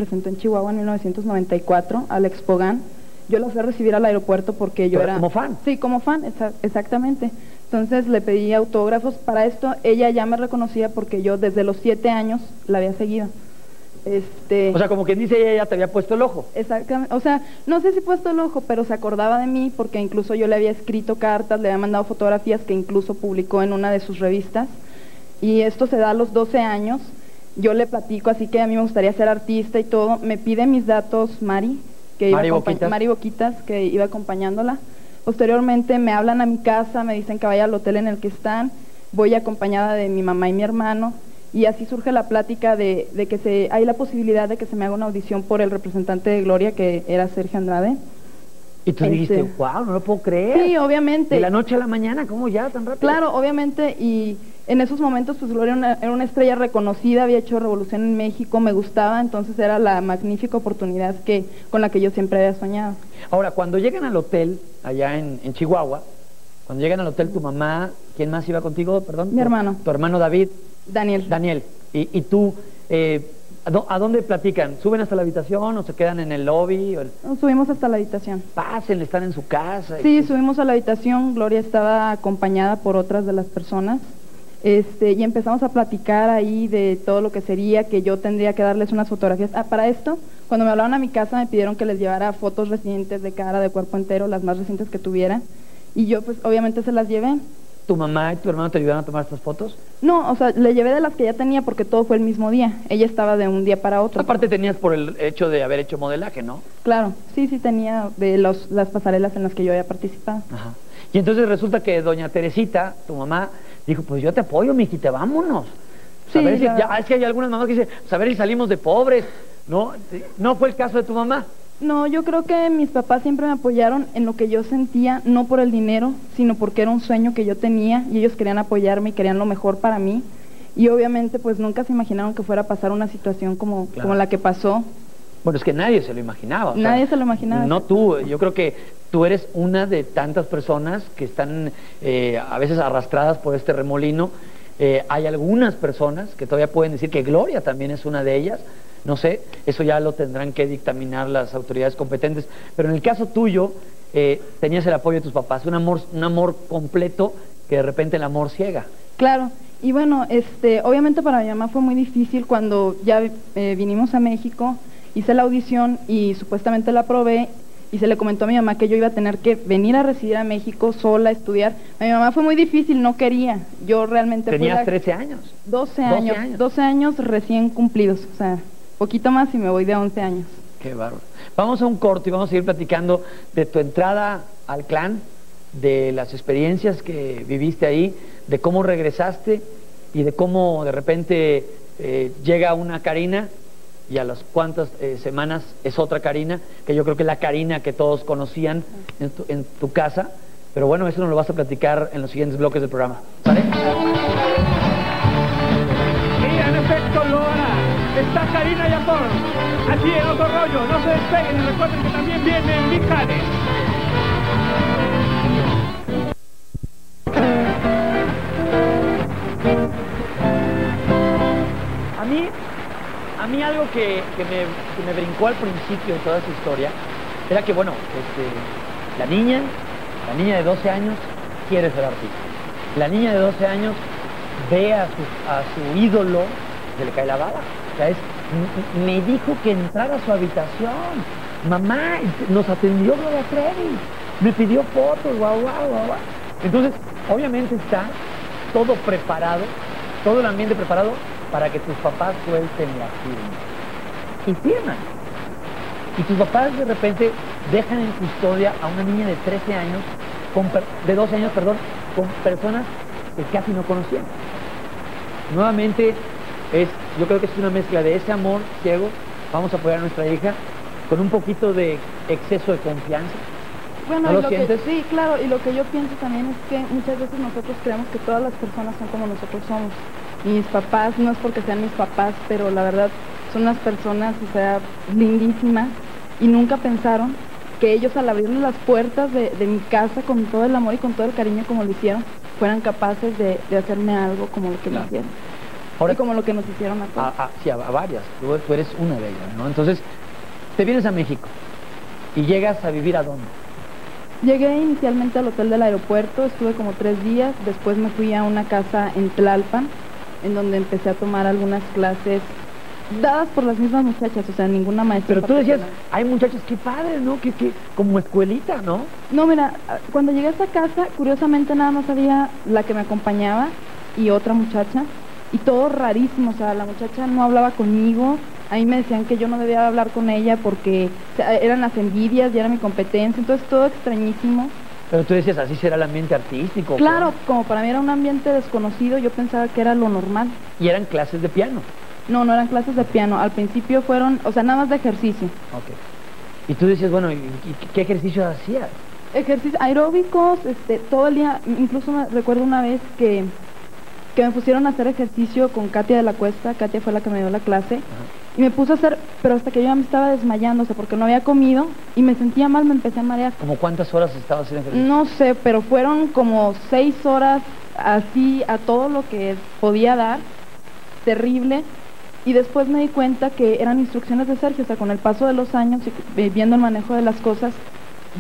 presentó en Chihuahua en 1994 al Expogan. Yo la fui a recibir al aeropuerto porque yo era... ¿Como fan? Sí, como fan, exactamente. Entonces le pedí autógrafos. Para esto ella ya me reconocía porque yo desde los 7 años la había seguido. O sea, como quien dice, ella ya te había puesto el ojo. Exactamente, o sea, no sé si puesto el ojo, pero se acordaba de mí porque incluso yo le había escrito cartas, le había mandado fotografías que incluso publicó en una de sus revistas. Y esto se da a los 12 años. Yo le platico, así que a mí me gustaría ser artista y todo. Me pide mis datos Mari, Mari Boquitas, que iba acompañándola. Posteriormente me hablan a mi casa, me dicen que vaya al hotel en el que están. Voy acompañada de mi mamá y mi hermano. Y así surge la plática de que hay la posibilidad de que se me haga una audición por el representante de Gloria, que era Sergio Andrade. Y tú dijiste, wow, no lo puedo creer. Sí, obviamente. De la noche a la mañana, ¿cómo ya tan rápido? Claro, obviamente, y en esos momentos pues Gloria era una estrella reconocida, había hecho revolución en México, me gustaba, entonces era la magnífica oportunidad con la que yo siempre había soñado. Ahora, cuando llegan al hotel, allá en Chihuahua, cuando llegan al hotel, tu mamá, ¿quién más iba contigo, perdón? Mi hermano. Tu hermano David. Daniel. Y tú, ¿a dónde platican? ¿Suben hasta la habitación o se quedan en el lobby? Subimos hasta la habitación. Pasen, están en su casa. Sí, subimos a la habitación, Gloria estaba acompañada por otras de las personas. Y empezamos a platicar ahí de todo lo que sería, que yo tendría que darles unas fotografías. Para esto, cuando me hablaron a mi casa, me pidieron que les llevara fotos recientes de cara, de cuerpo entero, las más recientes que tuviera. Y yo, pues, obviamente se las llevé. ¿Tu mamá y tu hermano te ayudaron a tomar estas fotos? No, o sea, le llevé de las que ya tenía porque todo fue el mismo día. Ella estaba de un día para otro. Aparte tenías por el hecho de haber hecho modelaje, ¿no? Claro, sí tenía de las pasarelas en las que yo había participado. Ajá. Y entonces resulta que doña Teresita, tu mamá, dijo, pues yo te apoyo, mijita, vámonos. Sí, a ver si, es que hay algunas mamás que dicen, pues a ver si salimos de pobres, ¿no? ¿No fue el caso de tu mamá? No, yo creo que mis papás siempre me apoyaron en lo que yo sentía, no por el dinero, sino porque era un sueño que yo tenía y ellos querían apoyarme y querían lo mejor para mí. Y obviamente pues nunca se imaginaron que fuera a pasar una situación como la que pasó. Bueno, es que nadie se lo imaginaba. Nadie se lo imaginaba. No tú, yo creo que tú eres una de tantas personas que están a veces arrastradas por este remolino. Hay algunas personas que todavía pueden decir que Gloria también es una de ellas. No sé, eso ya lo tendrán que dictaminar las autoridades competentes. Pero en el caso tuyo, tenías el apoyo de tus papás, un amor completo que de repente el amor ciega. Claro, y bueno, obviamente para mi mamá fue muy difícil cuando ya vinimos a México, hice la audición y supuestamente la aprobé y se le comentó a mi mamá que yo iba a tener que venir a residir a México sola, a estudiar. A mi mamá fue muy difícil, no quería. Yo realmente... ¿Tenías 13 años? 12 años. 12 años recién cumplidos, o sea... Poquito más y me voy de 11 años. Qué bárbaro. Vamos a un corte y vamos a seguir platicando de tu entrada al clan, de las experiencias que viviste ahí, de cómo regresaste y de cómo de repente llega una Karina y a las cuantas semanas es otra Karina, que yo creo que es la Karina que todos conocían en tu casa. Pero bueno, eso nos lo vas a platicar en los siguientes bloques del programa. ¿Sale? Mira, en efecto, Loana. Está Karina Yapor, aquí en Otro Rollo, no se despeguen y recuerden que también viene Mijares. A mí algo que me brincó al principio de toda esta historia era que, bueno, la niña de 12 años quiere ser artista. La niña de 12 años ve a su ídolo, se le cae la baba. O sea, me dijo que entrara a su habitación. Mamá, nos atendió Gloria Trevi. Me pidió fotos, guau. Entonces, obviamente está todo preparado, todo el ambiente preparado para que tus papás suelten la firma. Y firman. Y tus papás de repente dejan en custodia a una niña de 13 años, de 12 años, perdón, con personas que casi no conocían. Nuevamente, yo creo que es una mezcla de ese amor ciego, vamos a apoyar a nuestra hija, con un poquito de exceso de confianza. Bueno, ¿No lo sientes? Sí, claro, y lo que yo pienso también es que muchas veces nosotros creemos que todas las personas son como nosotros somos. Y mis papás, no es porque sean mis papás, pero la verdad son unas personas, o sea, lindísimas, y nunca pensaron que ellos al abrirle las puertas de mi casa con todo el amor y con todo el cariño como lo hicieron, fueran capaces de hacerme algo como lo que me hicieron. Ahora, y como lo que nos hicieron a todos. Sí, a varias. Tú eres una de ellas, ¿no? Entonces, te vienes a México y llegas a vivir ¿a dónde? Llegué inicialmente al hotel del aeropuerto, estuve como 3 días, después me fui a una casa en Tlalpan, en donde empecé a tomar algunas clases dadas por las mismas muchachas, o sea, ninguna maestra. Pero tú decías, particular. hay muchachos, qué padre, ¿no? Que como escuelita, ¿no? No, mira, cuando llegué a esa casa, curiosamente nada más había la que me acompañaba y otra muchacha, y todo rarísimo, o sea, la muchacha no hablaba conmigo, a mí me decían que yo no debía hablar con ella porque o sea, eran las envidias y era mi competencia, entonces todo extrañísimo. Pero tú decías, así será el ambiente artístico. Claro, como para mí era un ambiente desconocido, yo pensaba que era lo normal. Y eran clases de piano. No, no eran clases de piano, al principio fueron, o sea, nada más de ejercicio. Ok. Y tú decías, bueno, ¿y qué ejercicios hacías? Ejercicios aeróbicos, todo el día, incluso recuerdo una vez que me pusieron a hacer ejercicio con Katia de la Cuesta. Katia fue la que me dio la clase. Ajá. Y me puse a hacer, pero hasta que yo ya me estaba desmayando, o sea, porque no había comido y me sentía mal, me empecé a marear. ¿Cómo cuántas horas estabas haciendo ejercicio? No sé, pero fueron como 6 horas así a todo lo que podía dar, terrible. Y después me di cuenta que eran instrucciones de Sergio, o sea, con el paso de los años y viendo el manejo de las cosas,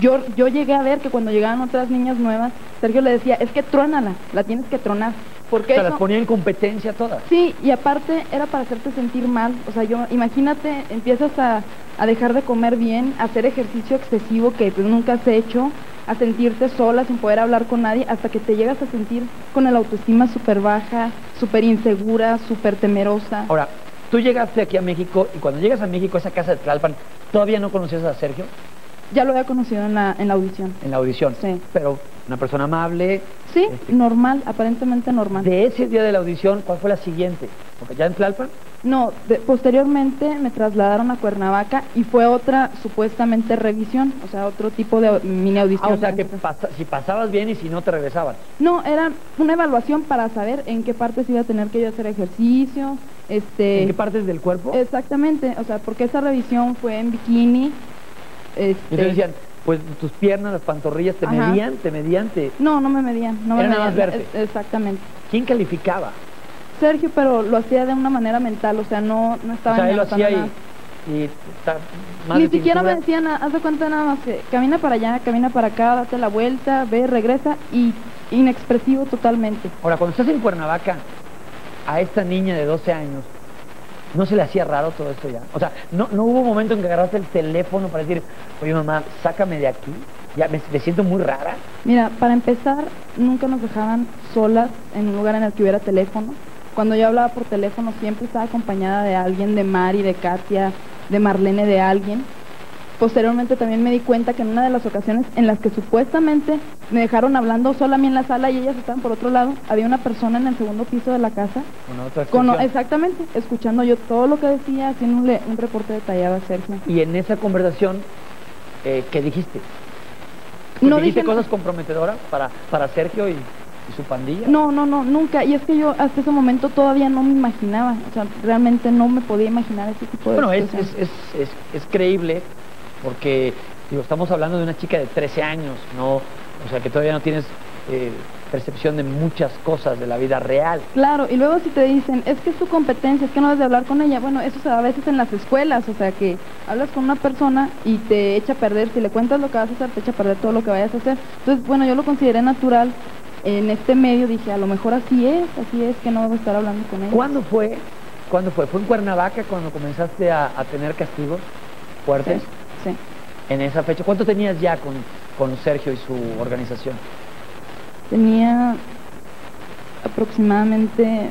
yo llegué a ver que cuando llegaban otras niñas nuevas, Sergio le decía, es que trónala, la tienes que tronar. Porque O sea, eso... las ponía en competencia todas. Sí, y aparte era para hacerte sentir mal, o sea, imagínate, empiezas a dejar de comer bien, a hacer ejercicio excesivo que pues nunca has hecho, a sentirte sola sin poder hablar con nadie, hasta que te llegas a sentir con el autoestima súper baja, súper insegura, súper temerosa. Ahora, tú llegaste aquí a México y cuando llegas a México, esa casa de Tlalpan, ¿todavía no conocías a Sergio? Ya lo había conocido en la audición. En la audición. Sí. Pero una persona amable. Sí, normal, aparentemente normal. De ese día de la audición, ¿cuál fue la siguiente? Porque ya en Tlalpan. No, posteriormente me trasladaron a Cuernavaca y fue otra supuestamente revisión, o sea, otro tipo de mini audición. O sea, que si pasabas bien y si no te regresaban. No, era una evaluación para saber en qué partes iba a tener que yo hacer ejercicio, ¿En qué partes del cuerpo? Exactamente, o sea, porque esa revisión fue en bikini. Y te decían, pues tus piernas, las pantorrillas, te Ajá. medían. No me medían, no me Era nada medían. más verte. Exactamente. ¿Quién calificaba? Sergio, pero lo hacía de una manera mental, o sea, no estaba O sea, ni él lo anotando hacía nada. y más Ni de siquiera me cintura. decían, haz de cuenta nada más que camina para allá, camina para acá, date la vuelta, ve, regresa, y inexpresivo totalmente. Ahora, cuando estás en Cuernavaca, a esta niña de 12 años, ¿no se le hacía raro todo esto ya? O sea, ¿no hubo un momento en que agarraste el teléfono para decir, oye mamá, sácame de aquí? Ya me siento muy rara. Mira, para empezar, nunca nos dejaban solas en un lugar en el que hubiera teléfono. Cuando yo hablaba por teléfono siempre estaba acompañada de alguien, de Mari, de Katia, de Marlene, de alguien. Posteriormente también me di cuenta que en una de las ocasiones en las que supuestamente me dejaron hablando sola a mí en la sala y ellas estaban por otro lado, había una persona en el segundo piso de la casa, Con otra extensión. exactamente, escuchando yo todo lo que decía, haciéndole un reporte detallado a Sergio. Y en esa conversación, ¿qué dijiste? No ¿Dijiste dije cosas comprometedoras para Sergio y su pandilla? No, nunca. Y es que yo hasta ese momento todavía no me imaginaba, o sea, realmente no me podía imaginar ese tipo de Bueno, situaciones. es creíble porque, digo, estamos hablando de una chica de 13 años, ¿no? O sea, que todavía no tienes percepción de muchas cosas de la vida real. Claro, y luego si te dicen, es que es tu competencia, es que no debes de hablar con ella, bueno, eso se da a veces en las escuelas, o sea, que hablas con una persona y te echa a perder, si le cuentas lo que vas a hacer, te echa a perder todo lo que vayas a hacer. Entonces, bueno, yo lo consideré natural. En este medio dije, a lo mejor así es, que no debo estar hablando con ella. ¿Cuándo fue? ¿Fue en Cuernavaca cuando comenzaste a tener castigos fuertes? Sí. En esa fecha. ¿Cuánto tenías ya con Sergio y su organización? Tenía aproximadamente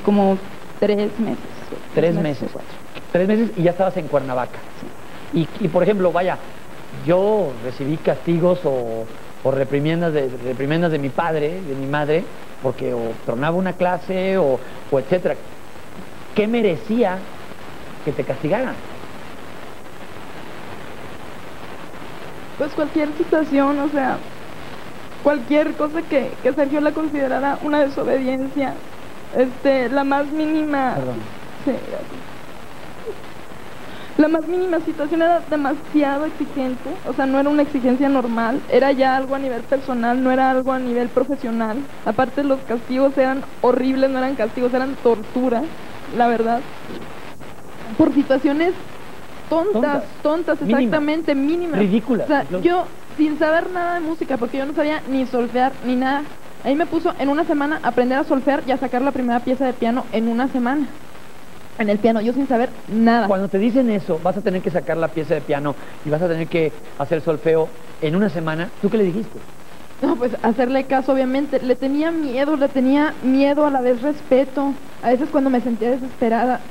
como 3 meses. 3 meses. 4. 3 meses y ya estabas en Cuernavaca. Sí. Y por ejemplo, vaya, yo recibí castigos o reprimendas de mi padre, de mi madre, porque o tronaba una clase o etcétera. ¿Qué merecía que te castigaran? Pues cualquier situación, o sea, cualquier cosa que Sergio la considerara una desobediencia, la más mínima. Perdón. Sí, gracias. La más mínima situación era demasiado exigente, o sea, no era una exigencia normal, era ya algo a nivel personal, no era algo a nivel profesional. Aparte los castigos eran horribles, no eran castigos, eran tortura, la verdad. Por situaciones tontas, exactamente, mínimas. Ridículas. O sea, incluso. yo sin saber nada de música, porque yo no sabía ni solfear ni nada, ahí me puso en una semana a aprender a solfear y a sacar la primera pieza de piano en una semana. En el piano, yo sin saber nada. Cuando te dicen eso, vas a tener que sacar la pieza de piano y vas a tener que hacer solfeo en una semana, ¿tú qué le dijiste? No, pues hacerle caso, obviamente. Le tenía miedo, a la vez respeto. A veces cuando me sentía desesperada,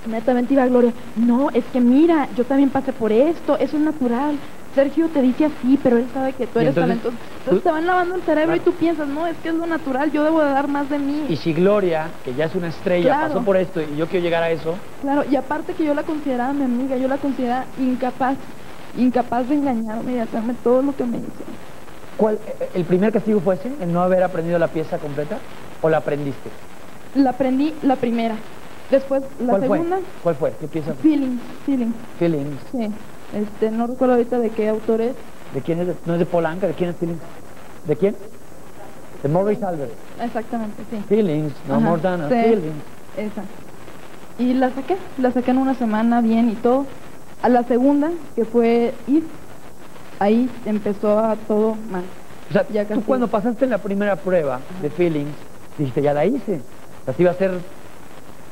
inmediatamente iba a Gloria. No, es que mira, yo también pasé por esto, eso es natural. Sergio te dice así, pero él sabe que tú eres talentoso. Entonces te van lavando el cerebro y tú piensas, no, es que es lo natural, yo debo de dar más de mí. Y si Gloria, que ya es una estrella, pasó por esto y yo quiero llegar a eso. Claro, y aparte que yo la consideraba mi amiga, yo la consideraba incapaz de engañarme y de hacerme todo lo que me hizo. ¿El primer castigo fue ese, el no haber aprendido la pieza completa, o la aprendiste? La aprendí la primera, después la segunda. ¿Cuál fue? ¿Qué pieza? Feelings. Feelings. Sí. No recuerdo ahorita de qué autor es. ¿De quién es? ¿No es de Paul Anka? ¿De quién es Feelings? ¿De quién? De Maurice Albert. Exactamente, sí. Feelings, no more than a feeling. Esa. Y la saqué en una semana bien y todo. A la segunda, que fue If, ahí empezó a todo mal. O sea, tú cuando pasaste la primera prueba de Feelings, dijiste, ya la hice. Así iba a ser.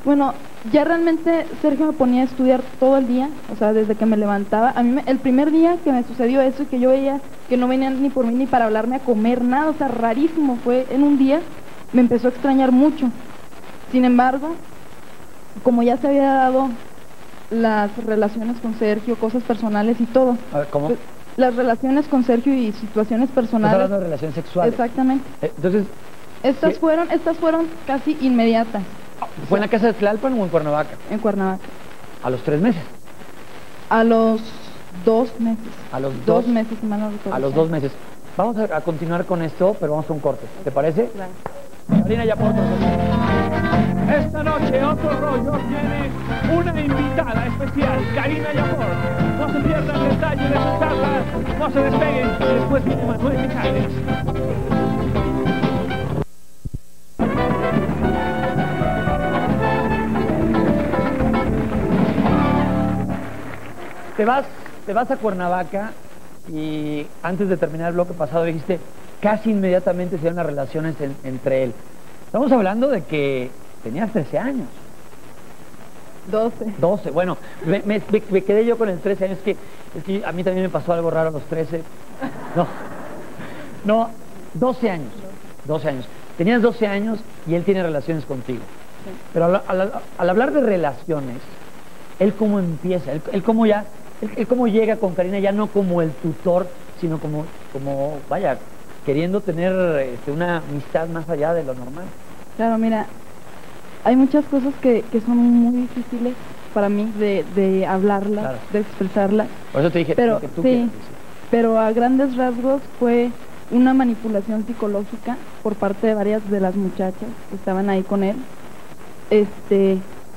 Bueno, ya realmente Sergio me ponía a estudiar todo el día, o sea, desde que me levantaba. A mí el primer día que me sucedió eso y que yo veía que no venían ni por mí ni para hablarme a comer, nada, o sea, rarísimo, fue en un día, me empezó a extrañar mucho. Sin embargo, como ya se había dado las relaciones con Sergio, cosas personales y todo. A ver, ¿cómo? Pues, las relaciones con Sergio y situaciones personales. Estás hablando de relaciones sexuales. Exactamente. Entonces, estas fueron casi inmediatas. ¿Fue en la casa de Tlalpan o en Cuernavaca? En Cuernavaca. ¿A los 3 meses? A los 2 meses. A los 2 meses, si mal no recuerdo. A los 2 meses. Vamos a continuar con esto, pero vamos a un corte. ¿Te parece? Claro. Karina Yapor. Esta noche Otro Rollo tiene una invitada especial, Karina Yapor. No se pierdan el detalle de su charla, no se despeguen, y después viene Manuel Mijares. Te vas a Cuernavaca y antes de terminar el bloque pasado dijiste casi inmediatamente se dieron las relaciones entre él. Estamos hablando de que tenías 13 años. 12, bueno, me quedé yo con el 13 años, es que a mí también me pasó algo raro a los 13. No, 12 años. Tenías 12 años y él tiene relaciones contigo. Sí. Pero al hablar de relaciones, él cómo empieza, él cómo llega con Karina, ya no como el tutor, sino como vaya, queriendo tener una amistad más allá de lo normal. Claro, mira, hay muchas cosas que son muy difíciles para mí de hablarlas, claro, de expresarlas. Por eso te dije, pero, lo que tú sí, quieras. pero a grandes rasgos fue una manipulación psicológica por parte de varias de las muchachas que estaban ahí con él.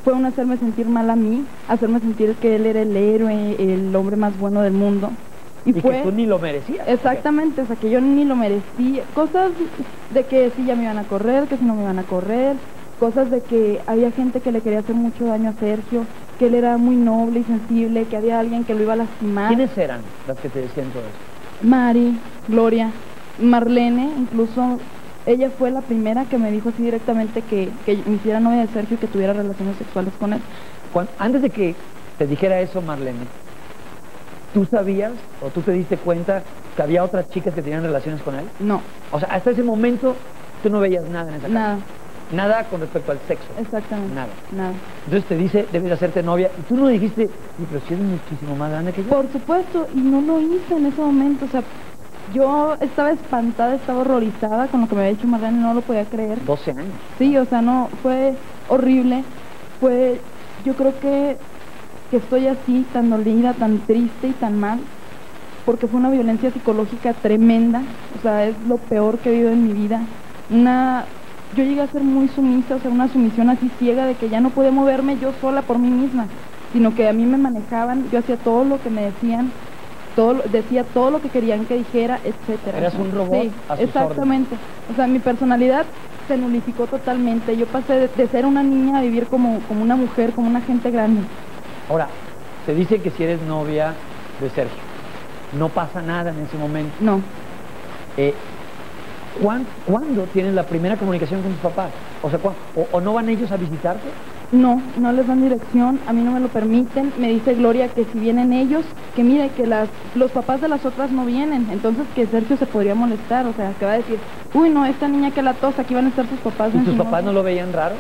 Fue un hacerme sentir mal a mí, hacerme sentir que él era el héroe, el hombre más bueno del mundo. Y que tú ni lo merecías. Exactamente, o sea, que yo ni lo merecía. Cosas de que si ya me iban a correr, que si no me iban a correr. Cosas de que había gente que le quería hacer mucho daño a Sergio, que él era muy noble y sensible, que había alguien que lo iba a lastimar. ¿Quiénes eran las que te decían todo eso? Mari, Gloria, Marlene, incluso ella fue la primera que me dijo así directamente que me hiciera novia de Sergio y que tuviera relaciones sexuales con él. Antes de que te dijera eso, Marlene, ¿tú sabías o tú te diste cuenta que había otras chicas que tenían relaciones con él? No. O sea, hasta ese momento tú no veías nada en esa casa. Nada con respecto al sexo. Exactamente. Nada. Entonces te dice, debes hacerte novia, y tú no dijiste, pero si es muchísimo más grande que yo. Por supuesto, y no lo hice en ese momento, o sea, yo estaba espantada, estaba horrorizada con lo que me había dicho Marlene, no lo podía creer. 12 años. Sí, o sea, no, fue horrible, yo creo que estoy así, tan dolida, tan triste y tan mal, porque fue una violencia psicológica tremenda, o sea, es lo peor que he vivido en mi vida. Yo llegué a ser muy sumisa, o sea, una sumisión así ciega de que ya no podía moverme yo sola por mí misma. sino que a mí me manejaban, yo hacía todo lo que me decían, decía todo lo que querían que dijera, etcétera. Eras un robot Sí, a sus exactamente. O sea, mi personalidad se nulificó totalmente. Yo pasé de ser una niña a vivir como una mujer, como una gente grande. Ahora, te dicen que si eres novia de Sergio, no pasa nada en ese momento. No, ¿Cuándo tienes la primera comunicación con tus papás? O sea, ¿o no van ellos a visitarte? no les dan dirección, a mí no me lo permiten. Me dice Gloria que si vienen ellos, que mire que los papás de las otras no vienen, entonces que Sergio se podría molestar, o sea, que va a decir, uy, no, esta niña que la tosa, aquí van a estar sus papás. ¿Y tus papás no lo veían raro?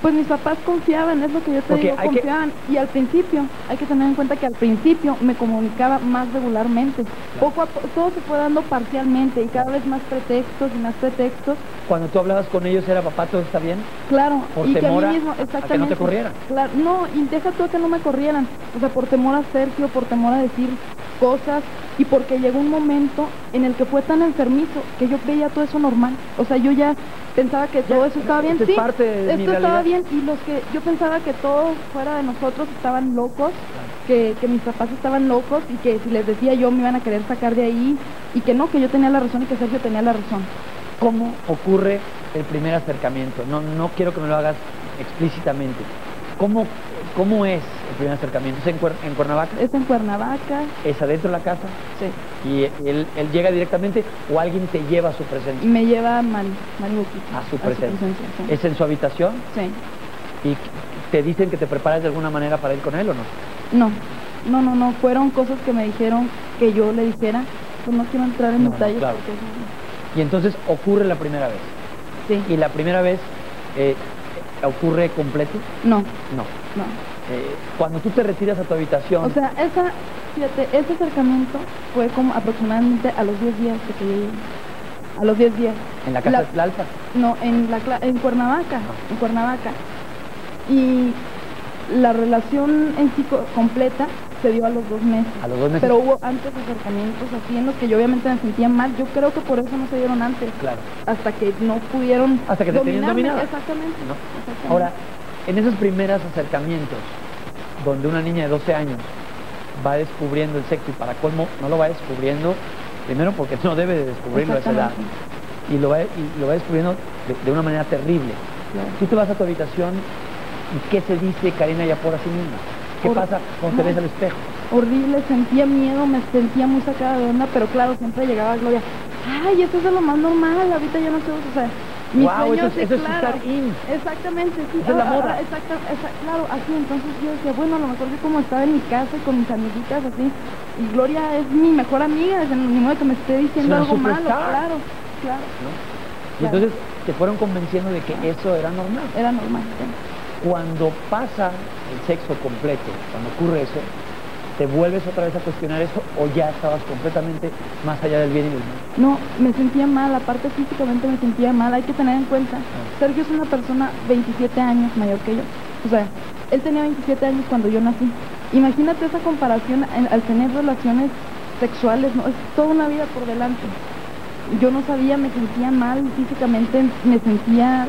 Pues mis papás confiaban, es lo que yo te digo, confiaban. Y al principio, hay que tener en cuenta que al principio me comunicaba más regularmente. Poco a poco, todo se fue dando parcialmente y cada vez más pretextos y más pretextos. Cuando tú hablabas con ellos era, papá, ¿todo está bien? Claro, por y temor que a mí mismo, exactamente. a que no te corrieran. Claro, no, y deja tú que no me corrieran. O sea, por temor a Sergio, por temor a decir cosas, y porque llegó un momento en el que fue tan enfermizo que yo veía todo eso normal. O sea, yo ya pensaba que todo eso estaba bien. Sí, esto estaba bien, y los que yo pensaba que todos fuera de nosotros estaban locos, que mis papás estaban locos y que si les decía yo me iban a querer sacar de ahí, y que no, que yo tenía la razón y que Sergio tenía la razón. ¿Cómo ocurre el primer acercamiento? No quiero que me lo hagas explícitamente. ¿Cómo es el primer acercamiento? ¿Es en Cuernavaca? Es en Cuernavaca. ¿Es adentro de la casa? Sí. ¿Y él llega directamente o alguien te lleva a su presencia? Me lleva Mari Boquita. A su presencia. Sí. ¿Es en su habitación? Sí. ¿Y te dicen que te prepares de alguna manera para ir con él o no? No. Fueron cosas que me dijeron que yo le dijera. Pues no quiero entrar en detalles. Claro. Porque... Y entonces ocurre la primera vez. Sí. ¿Y la primera vez ocurre completo? No. Cuando tú te retiras a tu habitación... O sea, ese acercamiento fue como aproximadamente a los 10 días de que yo llegué. A los 10 días. ¿En la casa de Tlalpan? No, en Cuernavaca. En Cuernavaca. Y la relación en sí completa se dio a los 2 meses. ¿A los 2 meses? Pero hubo antes acercamientos así en los que yo obviamente me sentía mal. Yo creo que por eso no se dieron antes. Claro. Hasta que no pudieron hasta que te tenían dominada. Exactamente. ¿No? Exactamente. Ahora, en esos primeros acercamientos, donde una niña de 12 años va descubriendo el sexo y para colmo no lo va descubriendo, primero porque no debe de descubrirlo a esa edad, y lo va descubriendo de una manera terrible. Claro. Tú te vas a tu habitación y ¿qué se dice Karina Yapor a sí misma? ¿Qué pasa cuando te ves al espejo? Horrible, sentía miedo, me sentía muy sacada de onda, pero claro, siempre llegaba Gloria, ay, esto es de lo más normal, ahorita ya no sé, o sea, mis sueños, eso es claro, estar in. Exactamente, sí. Esa es la moda. Claro, así, entonces yo decía, bueno, a lo mejor yo como estaba en mi casa y con mis amiguitas, así, y Gloria es mi mejor amiga, ni modo que me esté diciendo algo malo, claro. ¿No? Y entonces te fueron convenciendo de que eso era normal. Era normal, sí. Cuando pasa el sexo completo, cuando ocurre eso, ¿te vuelves otra vez a cuestionar eso o ya estabas completamente más allá del bien y del mal? No, me sentía mal, aparte físicamente me sentía mal, hay que tener en cuenta. Sergio es una persona 27 años mayor que yo. O sea, él tenía 27 años cuando yo nací. Imagínate esa comparación al tener relaciones sexuales, ¿no? Es toda una vida por delante. Yo no sabía, me sentía mal físicamente, me sentía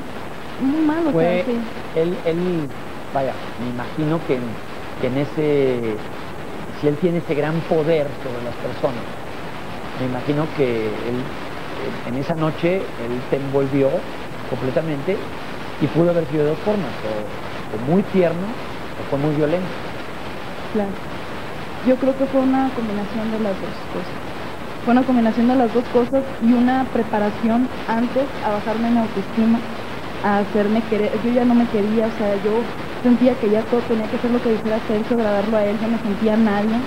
muy mal. O sea, sí. Él, vaya, me imagino que en ese... Si él tiene ese gran poder sobre las personas, me imagino que él, en esa noche, él te envolvió completamente y pudo haber sido de dos formas, o muy tierno o fue muy violento. Claro. Yo creo que fue una combinación de las dos cosas. Fue una combinación de las dos cosas y una preparación antes a bajarme mi autoestima, a hacerme querer. Yo ya no me quería, o sea, yo sentía que ya todo tenía que ser lo que dijera Sergio, agradarlo a él, yo me sentía nadie,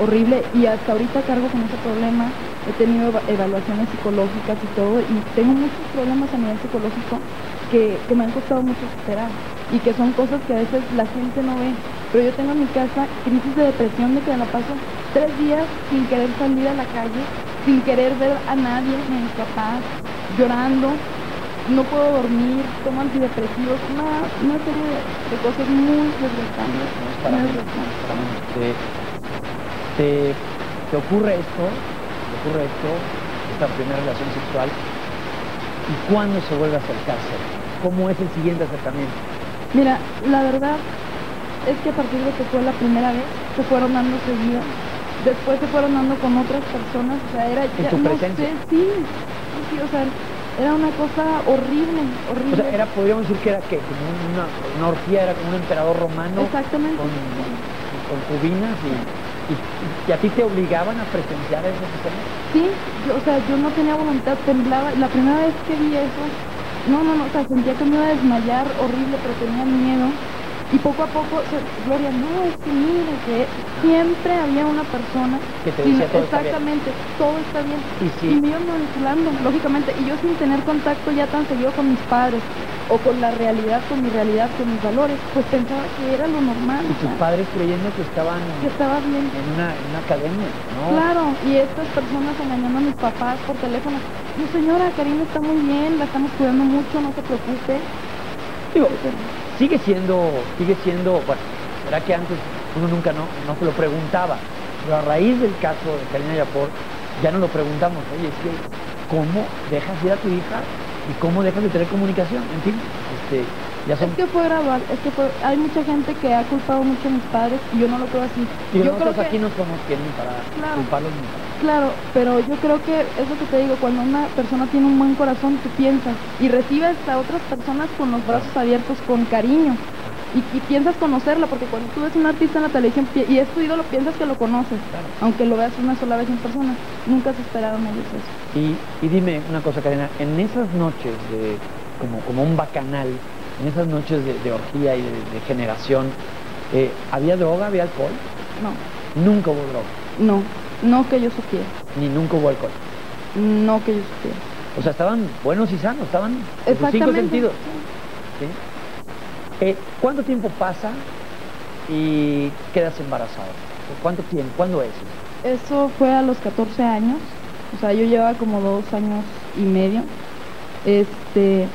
horrible, y hasta ahorita cargo con ese problema. He tenido evaluaciones psicológicas y todo, y tengo muchos problemas a nivel psicológico que me han costado mucho superar, y que son cosas que a veces la gente no ve. Pero yo tengo en mi casa crisis de depresión de que me la paso 3 días sin querer salir a la calle, sin querer ver a nadie, ni a mis papás, llorando. No puedo dormir, tomo antidepresivos, una serie de cosas muy desgastantes. ¿Te ocurre esto? Esta primera relación sexual? ¿Y cuándo se vuelve a acercarse? ¿Cómo es el siguiente acercamiento? Mira, la verdad, es que a partir de que fue la primera vez, se fueron dando seguidas. Después se fueron dando con otras personas, o sea, era ¿En tu presencia? sé, sí, o sea, era una cosa horrible. O sea, era, podríamos decir que era que como una orgía, era como un emperador romano. Exactamente. Con cubinas y a ti te obligaban a presenciar esas escenas. Sí, yo no tenía voluntad, temblaba. La primera vez que vi eso, no, o sea, sentía que me iba a desmayar, horrible, pero tenía miedo. Y poco a poco, Gloria, no, es que mira, que siempre había una persona que te decía todo exactamente, todo está bien. Y me iban manipulando, lógicamente, y yo sin tener contacto ya tan seguido con mis padres, o con la realidad, con mi realidad, con mis valores, pues pensaba que era lo normal. Y tus padres creyendo que estaban estaba bien en una academia, ¿no? Claro, y estas personas engañando a mis papás por teléfono. No, señora, Karina está muy bien, la estamos cuidando mucho, no se preocupe. Digo, sigue siendo, bueno, será que antes uno nunca no se lo preguntaba, pero a raíz del caso de Karina Yapor, ya no lo preguntamos, oye, es que, ¿cómo dejas ir a tu hija y cómo dejas de tener comunicación? En fin, ya son... Es que fue gradual, hay mucha gente que ha culpado mucho a mis padres y yo no lo creo así. Yo creo que aquí no somos quienes para culparlos ni para... Claro, pero yo creo que es lo que te digo, cuando una persona tiene un buen corazón, tú piensas y recibes a otras personas con los brazos abiertos, con cariño, y piensas conocerla, porque cuando tú ves un artista en la televisión y es tu ídolo, piensas que lo conoces, aunque lo veas una sola vez en persona, nunca se esperaron ellos eso. Y dime una cosa, Karina, en esas noches de como un bacanal, en esas noches de orgía y de generación, ¿había droga, había alcohol? No. ¿Nunca hubo droga? No que yo supiera. Ni nunca hubo alcohol. No que yo supiera. O sea, estaban buenos y sanos, estaban en sus 5 sentidos. ¿Sí? ¿Cuánto tiempo pasa y quedas embarazada? ¿Cuánto tiempo? ¿Cuándo es eso? Eso fue a los 14 años. O sea, yo llevaba como 2 años y medio. Quedé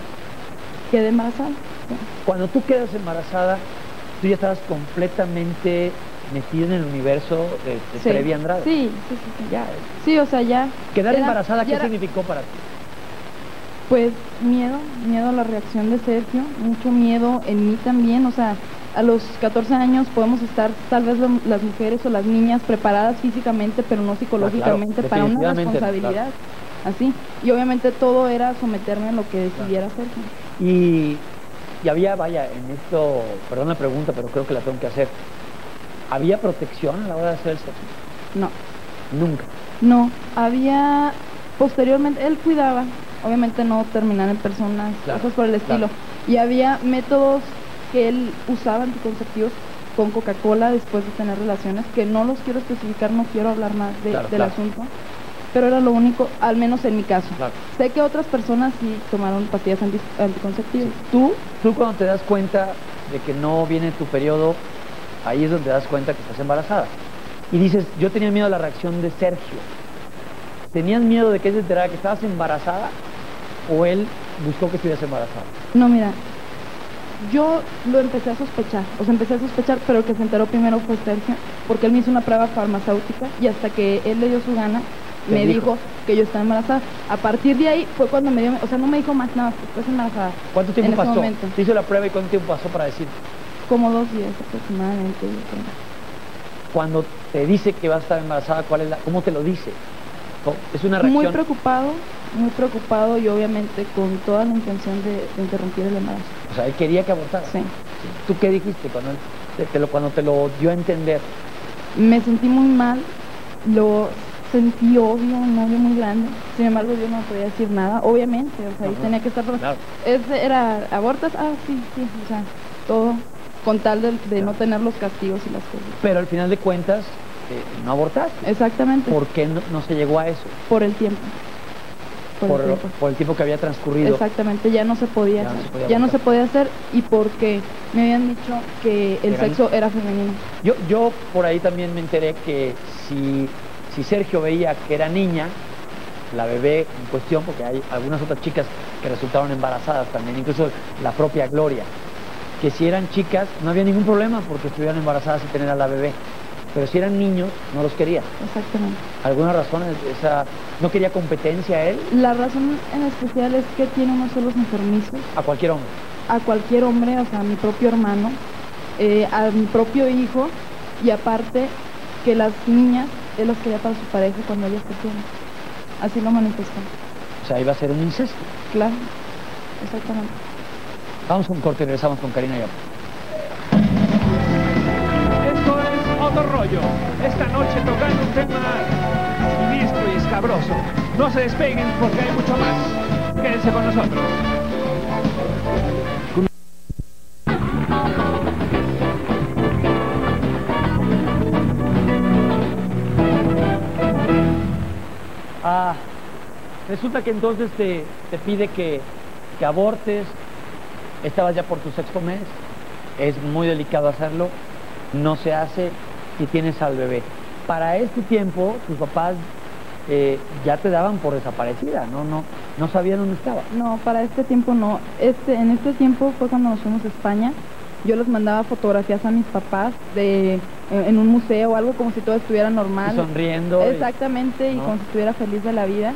embarazada. Cuando tú quedas embarazada, tú ya estabas completamente metida en el universo de Trevi Andrade. Sí. Ya. Sí, o sea, ya. ¿Quedar embarazada qué significó para ti? Pues miedo a la reacción de Sergio, mucho miedo en mí también, o sea, a los 14 años podemos estar, tal vez las mujeres o las niñas, preparadas físicamente, pero no psicológicamente, para una responsabilidad, así. Y obviamente todo era someterme a lo que decidiera Sergio. Y había, vaya, en esto, perdón la pregunta, pero creo que la tengo que hacer, ¿había protección a la hora de hacer el sexo? No. ¿Nunca? No, había, posteriormente, él cuidaba, obviamente no terminar en personas, cosas por el estilo, y había métodos que él usaba anticonceptivos con Coca-Cola después de tener relaciones, que no los quiero especificar, no quiero hablar más del asunto, pero era lo único, al menos en mi caso. Sé que otras personas sí tomaron pastillas anticonceptivas. Sí. Tú cuando te das cuenta de que no viene tu periodo, ahí es donde te das cuenta que estás embarazada. Y dices, yo tenía miedo a la reacción de Sergio. ¿Tenías miedo de que él se enterara que estabas embarazada o él buscó que estuvieras embarazada? No, mira, yo lo empecé a sospechar, pero el que se enteró primero fue Sergio, porque él me hizo una prueba farmacéutica y hasta que él le dio su gana, me dijo que yo estaba embarazada. A partir de ahí fue cuando me dio, o sea, no me dijo más nada, estás embarazada. ¿Cuánto tiempo pasó? ¿Te hizo la prueba y cuánto tiempo pasó para decir? Como 2 días aproximadamente, yo creo. Cuando te dice que vas a estar embarazada, ¿cómo te lo dice? ¿Es una reacción? Muy preocupado y obviamente con toda la intención de interrumpir el embarazo. O sea, él quería que abortara. Sí. ¿Tú qué dijiste cuando te lo dio a entender? Me sentí muy mal, lo sentí odio, un odio muy grande. Sin embargo, yo no podía decir nada, obviamente, o sea, ahí tenía que estar... Claro. Era, ¿abortas? Ah, sí, o sea, todo con tal de no tener los castigos y las cosas. Pero al final de cuentas, no abortaste. Exactamente. ¿Por qué no se llegó a eso? Por el tiempo. Por el tiempo que había transcurrido. Exactamente, ya no se podía hacer y porque me habían dicho que el sexo era femenino. Yo por ahí también me enteré que si Sergio veía que era niña, la bebé en cuestión, porque hay algunas otras chicas que resultaron embarazadas también, incluso la propia Gloria, que si eran chicas no había ningún problema porque estuvieran embarazadas y tener a la bebé, pero si eran niños no los quería. Exactamente. ¿Alguna razón? ¿No quería competencia a él? La razón en especial es que tiene unos celos enfermizos. ¿A cualquier hombre? A cualquier hombre, o sea, a mi propio hermano. a mi propio hijo, y aparte que las niñas él los quería para su pareja cuando ellas crecieron. Así lo manifestó. O sea, iba a ser un incesto. Claro, exactamente. Vamos a un corte y regresamos con Karina Yapor. Esto es Otro Rollo. Esta noche tocando un tema sinistro y escabroso. No se despeguen porque hay mucho más. Quédense con nosotros. Resulta que entonces te pide que abortes. Estabas ya por tu 6º mes. Es muy delicado hacerlo. No se hace y tienes al bebé. Para este tiempo, tus papás ya te daban por desaparecida, no sabían dónde estaba. No, para este tiempo no. En este tiempo fue cuando nos fuimos a España. Yo les mandaba fotografías a mis papás en un museo o algo, como si todo estuviera normal. Y sonriendo. Exactamente, y como si estuviera feliz de la vida.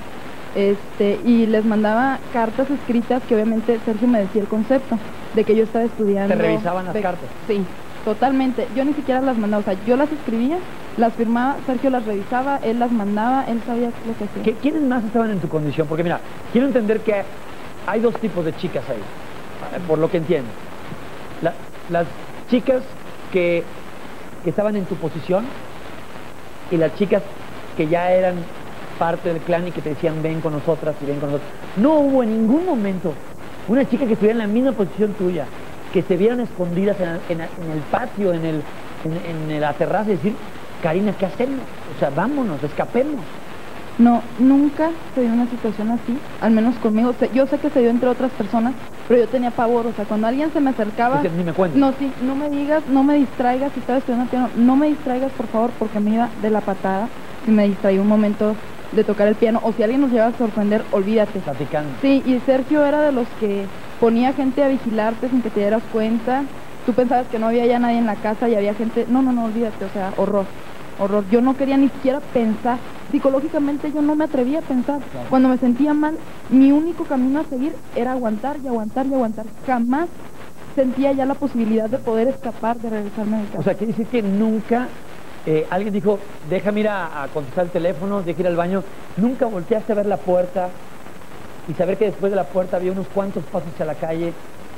Y les mandaba cartas escritas que obviamente Sergio me decía el concepto de que yo estaba estudiando. ¿Te revisaban las cartas? Sí, totalmente. Yo ni siquiera las mandaba, o sea, yo las escribía, las firmaba, Sergio las revisaba, él las mandaba, él sabía lo que hacía. ¿Quiénes más estaban en tu condición? Porque mira, quiero entender que hay 2 tipos de chicas ahí, por lo que entiendo. Las chicas que estaban en tu posición y las chicas que ya eran parte del clan y que te decían ven con nosotras y ven con nosotros. No hubo en ningún momento una chica que estuviera en la misma posición tuya, que se vieran escondidas en el patio, en la terraza y decir, Karina, ¿qué hacemos? O sea, vámonos, escapemos. No, nunca se dio una situación así, al menos conmigo. Yo sé que se dio entre otras personas, pero yo tenía pavor. O sea, cuando alguien se me acercaba... Ni me cuentes. No, sí, no me digas, no me distraigas. Si estaba estudiando piano, no me distraigas, por favor, porque me iba de la patada si me distraía un momento de tocar el piano. O si alguien nos lleva a sorprender, olvídate. Platicando. Sí, y Sergio era de los que ponía gente a vigilarte sin que te dieras cuenta. Tú pensabas que no había ya nadie en la casa y había gente... No, olvídate, o sea, horror. Yo no quería ni siquiera pensar. Psicológicamente yo no me atrevía a pensar. Claro. Cuando me sentía mal, mi único camino a seguir era aguantar y aguantar y aguantar. Jamás sentía ya la posibilidad de poder escapar, de regresarme de casa. O sea, quiere decir que nunca alguien dijo, déjame ir a contestar el teléfono, déjame ir al baño. Nunca volteaste a ver la puerta y saber que después de la puerta había unos cuantos pasos hacia la calle,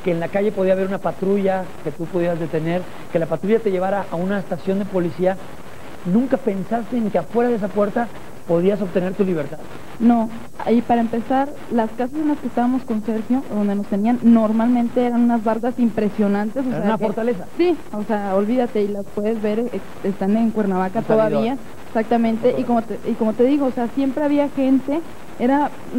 que en la calle podía haber una patrulla que tú pudieras detener, que la patrulla te llevara a una estación de policía. ¿Nunca pensaste en que afuera de esa puerta podías obtener tu libertad? No, ahí para empezar, las casas en las que estábamos con Sergio, donde nos tenían, normalmente eran unas bardas impresionantes. ¿Era una fortaleza? Sí, o sea, olvídate, y las puedes ver, están en Cuernavaca todavía, exactamente, y como te digo, o sea, siempre había gente.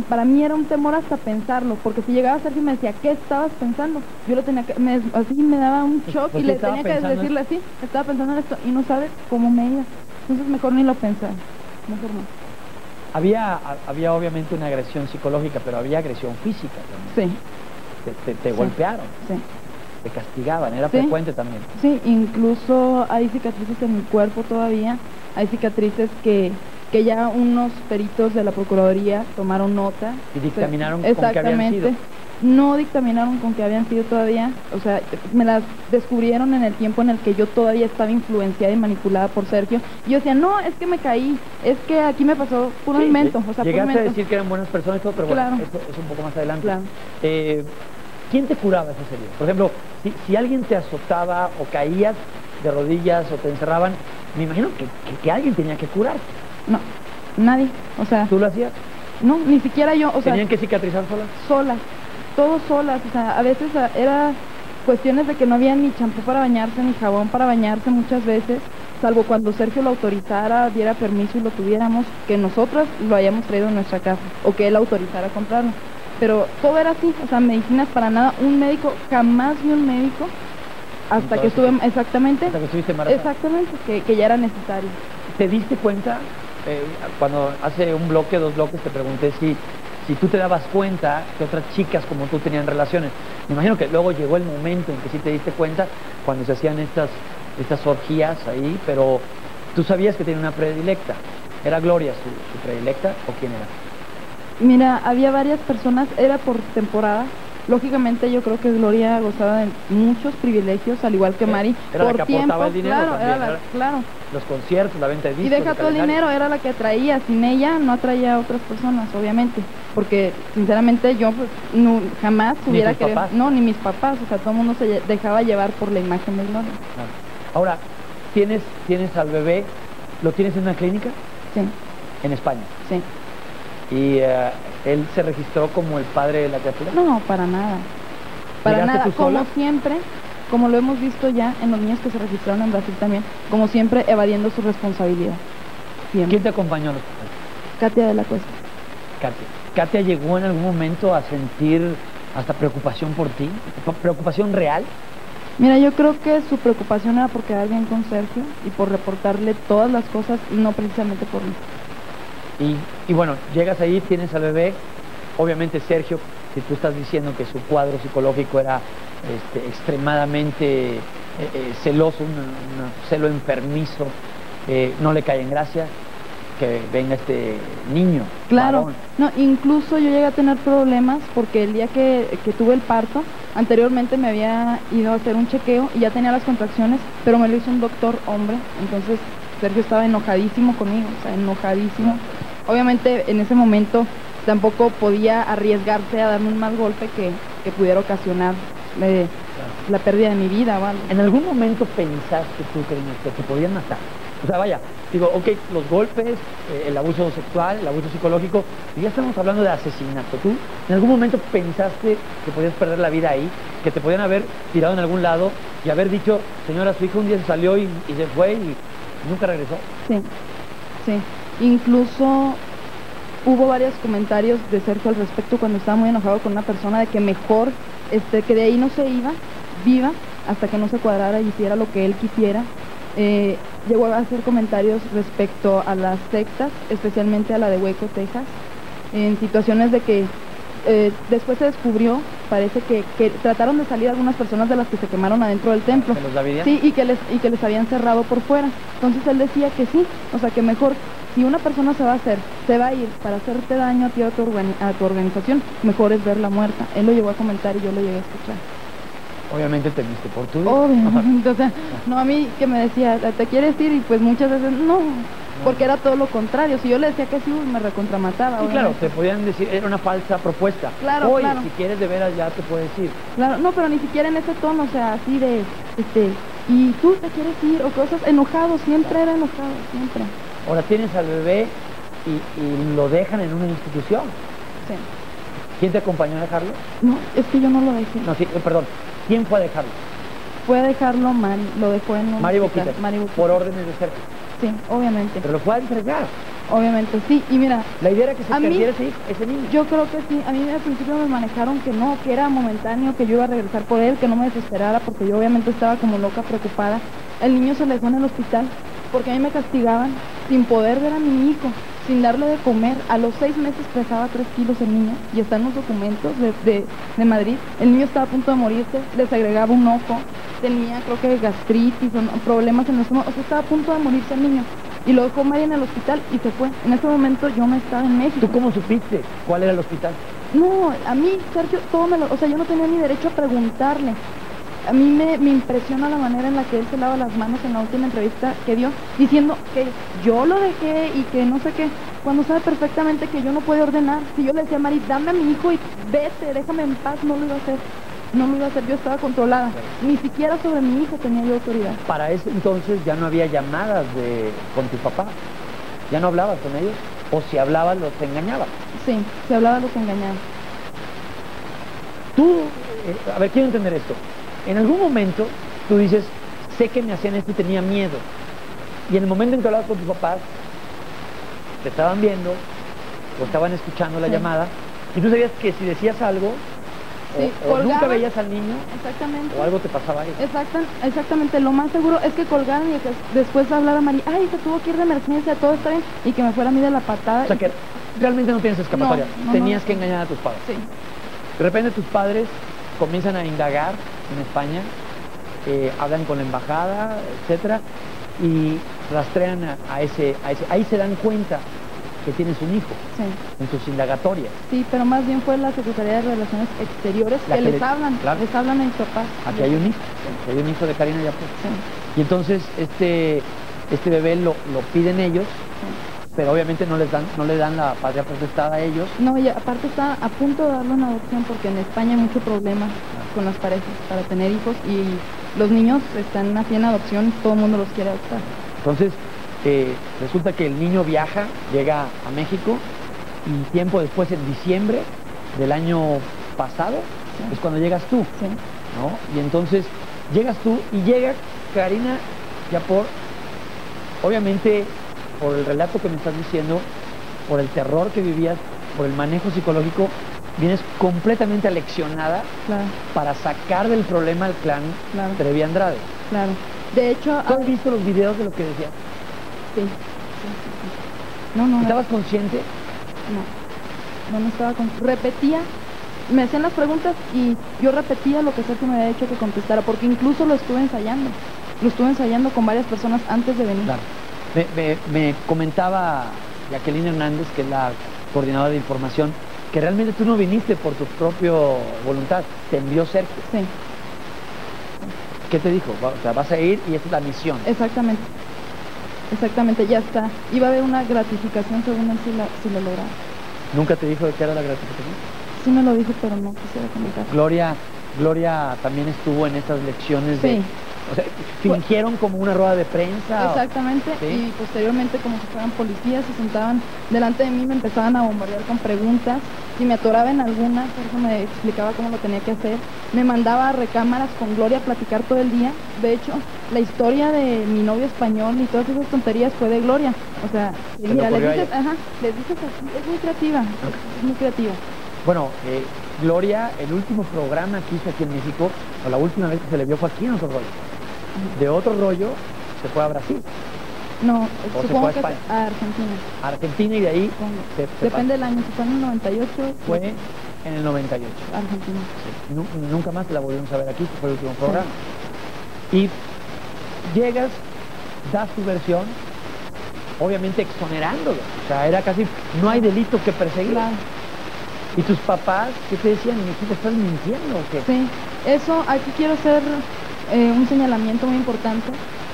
Para mí era un temor hasta pensarlo, porque si llegaba Sergio y me decía, ¿qué estabas pensando? Yo lo tenía que, así me daba un shock y le tenía que decirle así, estaba pensando en esto y no sabes cómo me iba. Entonces mejor ni lo pensar, mejor no. Había obviamente una agresión psicológica, pero había agresión física también. Sí. Te golpearon. Sí. Te castigaban, era frecuente también. Sí, incluso hay cicatrices en mi cuerpo todavía, hay cicatrices que ya unos peritos de la Procuraduría tomaron nota. ¿Y dictaminaron con qué habían sido? No dictaminaron con qué habían sido todavía, o sea, me las descubrieron en el tiempo en el que yo todavía estaba influenciada y manipulada por Sergio. Y yo decía, no, es que me caí, es que aquí me pasó puro invento. O sea, llegaste a decir que eran buenas personas y todo, pero claro. Bueno, eso es un poco más adelante. Claro. ¿Quién te curaba esa serie? Por ejemplo, si alguien te azotaba o caías de rodillas o te encerraban, me imagino que alguien tenía que curarte. No, nadie, o sea... ¿Tú lo hacías? No, ni siquiera yo, o sea... ¿Tenían que cicatrizar solas? Solas, todos solas, o sea, a veces era cuestiones de que no había ni champú para bañarse, ni jabón para bañarse muchas veces, salvo cuando Sergio lo autorizara, diera permiso y lo tuviéramos, que nosotros lo hayamos traído en nuestra casa, o que él autorizara a comprarlo. Pero todo era así, o sea, medicinas para nada, un médico, jamás vi un médico, hasta que estuve, exactamente... Hasta que estuviste embarazada. Exactamente, que ya era necesario. ¿Te diste cuenta? Cuando hace un bloque, 2 bloques, te pregunté si tú te dabas cuenta que otras chicas como tú tenían relaciones. Me imagino que luego llegó el momento en que sí te diste cuenta cuando se hacían estas orgías ahí, pero tú sabías que tenía una predilecta. ¿Era Gloria su predilecta o quién era? Mira, había varias personas, era por temporada, Lógicamente yo creo que Gloria gozaba de muchos privilegios, al igual que Mari, era por la que tiempo, aportaba el dinero claro, también, era claro. Los conciertos, la venta de discos. Y deja todo el dinero, era la que atraía, sin ella no atraía a otras personas, obviamente, porque sinceramente yo pues, jamás hubiera querido, no, ni mis papás, o sea, todo el mundo se dejaba llevar por la imagen de Gloria. Claro. Ahora, ¿tienes al bebé, lo tienes en una clínica? Sí. En España. Sí. ¿Y él se registró como el padre de la criatura? No, para nada. Para nada, como sola? siempre, como lo hemos visto ya en los niños que se registraron en Brasil también, como siempre evadiendo su responsabilidad. Siempre. ¿Quién te acompañó a los papás? Katia de la Cuesta. Katia. ¿Katia llegó en algún momento a sentir hasta preocupación por ti? ¿Preocupación real? Mira, yo creo que su preocupación era por quedar bien con Sergio y por reportarle todas las cosas, no precisamente por mí. Y bueno, llegas ahí, tienes al bebé, obviamente Sergio, si tú estás diciendo que su cuadro psicológico era extremadamente celoso, un celo enfermizo, no le cae en gracia que venga este niño. Claro, varón. No, incluso yo llegué a tener problemas porque el día que tuve el parto, anteriormente me había ido a hacer un chequeo y ya tenía las contracciones, pero me lo hizo un doctor hombre, entonces Sergio estaba enojadísimo conmigo, o sea, enojadísimo. Obviamente en ese momento tampoco podía arriesgarse a darme un mal golpe que pudiera ocasionar la pérdida de mi vida o algo. ¿En algún momento pensaste tú que te podían matar? O sea, vaya, digo, ok, los golpes, el abuso sexual, el abuso psicológico, y ya estamos hablando de asesinato. ¿Tú en algún momento pensaste que podías perder la vida ahí? Que te podían haber tirado en algún lado y haber dicho, señora, su hijo un día se salió y se fue y nunca regresó? Sí, sí. Incluso hubo varios comentarios de Sergio al respecto cuando estaba muy enojado con una persona de que mejor que de ahí no se iba viva hasta que no se cuadrara y hiciera lo que él quisiera. Llegó a hacer comentarios respecto a las sectas, especialmente a la de Waco, Texas, en situaciones de que después se descubrió, parece que trataron de salir algunas personas de las que se quemaron adentro del templo. ¿De los davidianos? Sí, y que les habían cerrado por fuera. Entonces él decía que sí, o sea que mejor, si una persona se va a ir para hacerte daño a ti o a tu organización, mejor es verla muerta. Él lo llegó a comentar y yo lo llegué a escuchar. Obviamente te viste por tu vida. Obviamente, o sea, no, a mí que me decía, ¿te quieres ir? Y pues muchas veces no, porque era todo lo contrario. Si yo le decía que sí, me recontramataba. Sí, claro, te podían decir, era una falsa propuesta. Claro, oye, claro. Si quieres de veras ya te puedes ir. Claro, no, pero ni siquiera en ese tono, o sea, así de, y tú te quieres ir, o cosas, enojado, siempre era enojado, siempre. Ahora tienes al bebé y lo dejan en una institución. Sí. ¿Quién te acompañó a dejarlo? No, es que yo no lo dejé. No, sí, perdón. ¿Quién fue a dejarlo? Fue a dejarlo Mari, lo dejó en un Mari hospital. Boquita. Mari Boquita. Por órdenes de Sergio. Sí, obviamente. Pero lo fue a entregar. Obviamente, sí. Y mira, La idea era que se a mí, perdiera ese niño. yo creo que sí. A mí al principio me manejaron que no, que era momentáneo, que yo iba a regresar por él, que no me desesperara, porque yo obviamente estaba como loca, preocupada. El niño se le dejó en el hospital porque a mí me castigaban sin poder ver a mi hijo, sin darle de comer. A los 6 meses pesaba 3 kilos el niño y está en los documentos de Madrid. El niño estaba a punto de morirse, le segregaba un ojo, tenía creo que gastritis, problemas en el estómago, o sea, estaba a punto de morirse el niño. Y lo dejó Mari en el hospital y se fue. En ese momento yo no estaba en México. ¿Tú cómo supiste cuál era el hospital? No, a mí, Sergio, todo o sea, yo no tenía ni derecho a preguntarle. A mí me impresiona la manera en la que él se lava las manos en la última entrevista que dio, diciendo que yo lo dejé y que no sé qué, cuando sabe perfectamente que yo no puedo ordenar. Si yo le decía a Mari, dame a mi hijo y vete, déjame en paz, no lo iba a hacer. No lo iba a hacer, yo estaba controlada. Ni siquiera sobre mi hijo tenía yo autoridad. Para ese entonces ya no había llamadas con tu papá. ¿Ya no hablabas con ellos? ¿O si hablabas los engañabas? Sí, se hablaba los engañaba. Tú, a ver, quiero entender esto. En algún momento tú dices, sé que me hacían esto y tenía miedo. Y en el momento en que hablabas con tus papás, te estaban viendo o estaban escuchando la llamada, y tú sabías que si decías algo, sí, o nunca veías al niño, exactamente, o algo te pasaba ahí. Exactamente, lo más seguro es que colgaran y que después hablara Mari, ay, se tuvo que ir de emergencia, todo está bien, y que me fuera a mí de la patada. O sea que realmente no tienes escapatoria, no, tenías que engañar a tus padres. Sí. De repente tus padres comienzan a indagar en España, hablan con la embajada, etcétera, y rastrean a ese, ahí se dan cuenta que tienes un hijo Sí. en tus indagatorias. Sí, pero más bien fue la Secretaría de Relaciones Exteriores La que que les hablan, claro. les hablan a mis papás. Aquí hay un hijo, aquí hay un hijo de Karina Yapor. Sí, Y entonces este bebé lo piden ellos, sí. pero obviamente no le dan la patria potestad a ellos. No, y aparte está a punto de darle una adopción porque en España hay mucho problema con las parejas para tener hijos y los niños están así en adopción, todo el mundo los quiere adoptar. Entonces resulta que el niño viaja, llega a México y tiempo después, en diciembre del año pasado, Sí. es cuando llegas tú, Sí, ¿no? Y entonces llegas tú y llega Karina Yapor, obviamente por el relato que me estás diciendo, por el terror que vivías, por el manejo psicológico, vienes completamente aleccionada claro, para sacar del problema al clan Claro. Trevi Andrade. claro. De hecho, ¿Tú has visto los videos de lo que decía? sí, sí, sí, sí. No, ¿Estabas consciente? no estaba repetía, me hacían las preguntas y yo repetía lo que Sergio me había dicho que contestara, porque incluso lo estuve ensayando con varias personas antes de venir. Claro. Me comentaba Jacqueline Hernández, que es la coordinadora de información, que realmente tú no viniste por tu propia voluntad, te envió Sergio. Sí, ¿Qué te dijo? O sea, vas a ir y esa es la misión. exactamente, ya está. Iba a haber una gratificación según él si lo lograba. ¿Nunca te dijo de qué era la gratificación? Sí me lo dijo, pero no quisiera comentar. Gloria también estuvo en estas lecciones de... Sí. O sea, fingieron como una rueda de prensa. Exactamente, ¿Sí? y posteriormente como si fueran policías, se sentaban delante de mí, me empezaban a bombardear con preguntas, si me atoraba en alguna, Sergio me explicaba cómo lo tenía que hacer, me mandaba a recámaras con Gloria a platicar todo el día. De hecho, la historia de mi novio español y todas esas tonterías fue de Gloria. O sea, Se mira, le les ocurrió a dices, les dices así, es muy creativa, es muy creativa. Bueno, Gloria, el último programa que hizo aquí en México, o la última vez que se le vio fue aquí en Otro Rollo. De Otro Rollo se fue a Brasil, No, ¿O se supongo fue a que España? a Argentina. a Argentina, y de ahí Supongo. se Depende del año, si fue en el 98, fue en el 98. Argentina. Nunca más la volvimos a ver aquí, que fue el último programa. Y llegas, das tu versión, obviamente exonerándolo. O sea, era casi, no hay delito que perseguir. Claro. ¿Y tus papás qué te decían? ¿Y te estás mintiendo o qué? Sí, eso, aquí quiero hacer un señalamiento muy importante,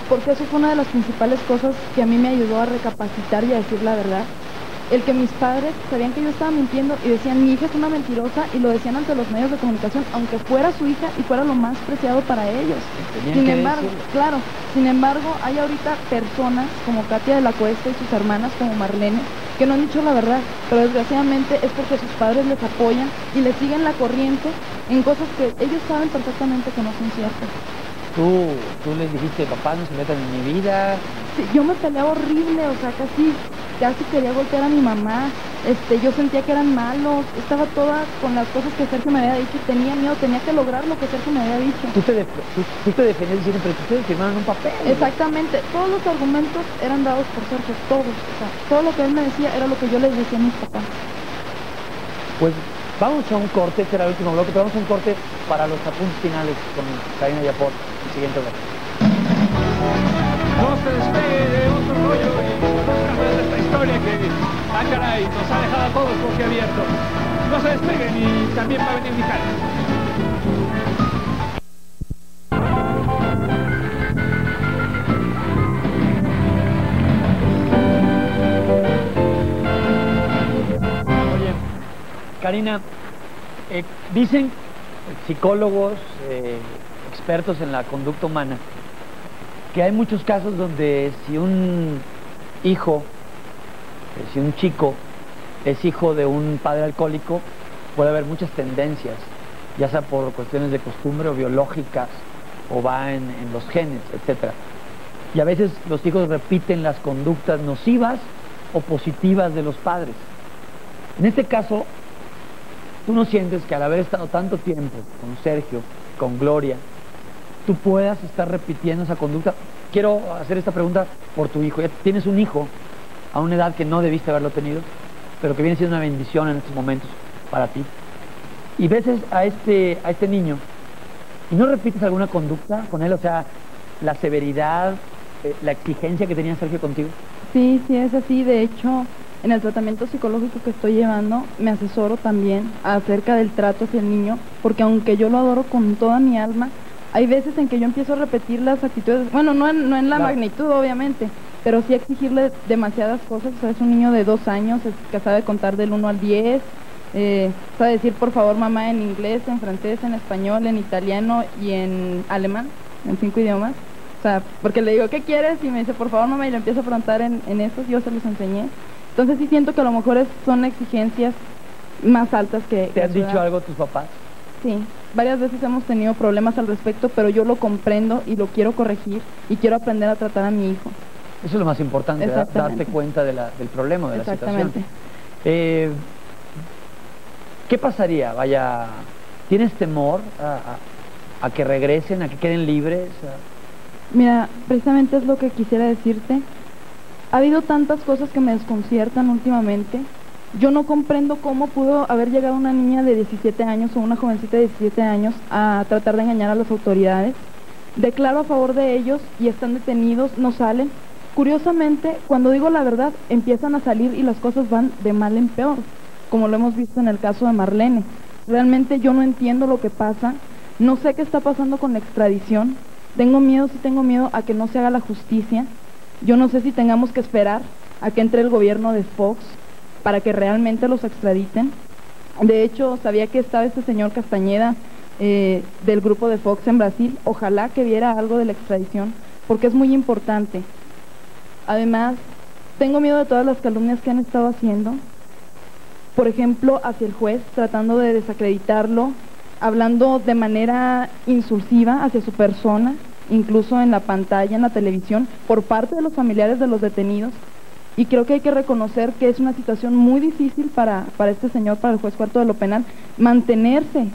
porque eso fue una de las principales cosas que a mí me ayudó a recapacitar y a decir la verdad. El que mis padres sabían que yo estaba mintiendo y decían, mi hija es una mentirosa, y lo decían ante los medios de comunicación, aunque fuera su hija y fuera lo más preciado para ellos. Tenían Sin que embargo, decirlo. claro, sin embargo, hay ahorita personas como Katia de la Cuesta y sus hermanas como Marlene, que no han dicho la verdad, pero desgraciadamente es porque sus padres les apoyan y les siguen la corriente en cosas que ellos saben perfectamente que no son ciertas. Tú les dijiste, papá, no se metan en mi vida. Sí, yo me peleaba horrible, o sea, casi quería golpear a mi mamá, yo sentía que eran malos, estaba toda con las cosas que Sergio me había dicho y tenía miedo, tenía que lograr lo que Sergio me había dicho. Tú te defendías diciendo, pero ustedes firmaron un papel. Exactamente, todos los argumentos eran dados por Sergio, todos, o sea, todo lo que él me decía era lo que yo les decía a mis papás. Pues vamos a un corte, este era el último bloque, pero vamos a un corte para los apuntes finales con Karina Yapor, el siguiente bloque. No se despegue de Otro Rollo y conozcamos de esta historia que, caray, nos ha dejado a todos boquiabiertos. No se despeguen y también va a venir Mijares. Oye, Karina, dicen psicólogos, expertos en la conducta humana, que hay muchos casos donde si un hijo, si un chico es hijo de un padre alcohólico, puede haber muchas tendencias, ya sea por cuestiones de costumbre o biológicas, o va en los genes, etc. Y a veces los hijos repiten las conductas nocivas o positivas de los padres. En este caso, ¿tú no sientes que al haber estado tanto tiempo con Sergio, con Gloria, tú puedas estar repitiendo esa conducta? Quiero hacer esta pregunta por tu hijo. Ya tienes un hijo a una edad que no debiste haberlo tenido, pero que viene siendo una bendición en estos momentos para ti. Y ves a este niño y no repites alguna conducta con él, o sea, la severidad, la exigencia que tenía Sergio contigo. Sí, es así, de hecho, en el tratamiento psicológico que estoy llevando, me asesoro también acerca del trato hacia el niño, porque aunque yo lo adoro con toda mi alma, hay veces en que yo empiezo a repetir las actitudes, bueno, no en la magnitud obviamente, pero sí exigirle demasiadas cosas. O sea, es un niño de 2 años, que sabe contar del 1 al 10, sabe decir por favor mamá en inglés, en francés, en español, en italiano y en alemán, en 5 idiomas. O sea, porque le digo, ¿qué quieres? Y me dice, por favor mamá, y le empiezo a preguntar en esos, yo se los enseñé. Entonces sí siento que a lo mejor son exigencias más altas que... ¿Te han dicho algo tus papás? Sí, varias veces hemos tenido problemas al respecto, pero yo lo comprendo y lo quiero corregir y quiero aprender a tratar a mi hijo. Eso es lo más importante, darte cuenta del problema, de la situación. ¿Qué pasaría? Vaya, ¿tienes temor a que regresen, a que queden libres? Mira, precisamente es lo que quisiera decirte. Ha habido tantas cosas que me desconciertan últimamente. Yo no comprendo cómo pudo haber llegado una niña de 17 años o una jovencita de 17 años a tratar de engañar a las autoridades. Declaro a favor de ellos y están detenidos, no salen. Curiosamente, cuando digo la verdad, empiezan a salir y las cosas van de mal en peor, como lo hemos visto en el caso de Marlene. Realmente yo no entiendo lo que pasa, no sé qué está pasando con la extradición. Tengo miedo a que no se haga la justicia. Yo no sé si tengamos que esperar a que entre el gobierno de Fox para que realmente los extraditen. De hecho, sabía que estaba este señor Castañeda del grupo de Fox en Brasil. Ojalá que viera algo de la extradición, porque es muy importante. Además, tengo miedo de todas las calumnias que han estado haciendo. Por ejemplo, hacia el juez, tratando de desacreditarlo, hablando de manera insulsiva hacia su persona, incluso en la pantalla, en la televisión, por parte de los familiares de los detenidos. Y creo que hay que reconocer que es una situación muy difícil para este señor, para el juez cuarto de lo penal, mantenerse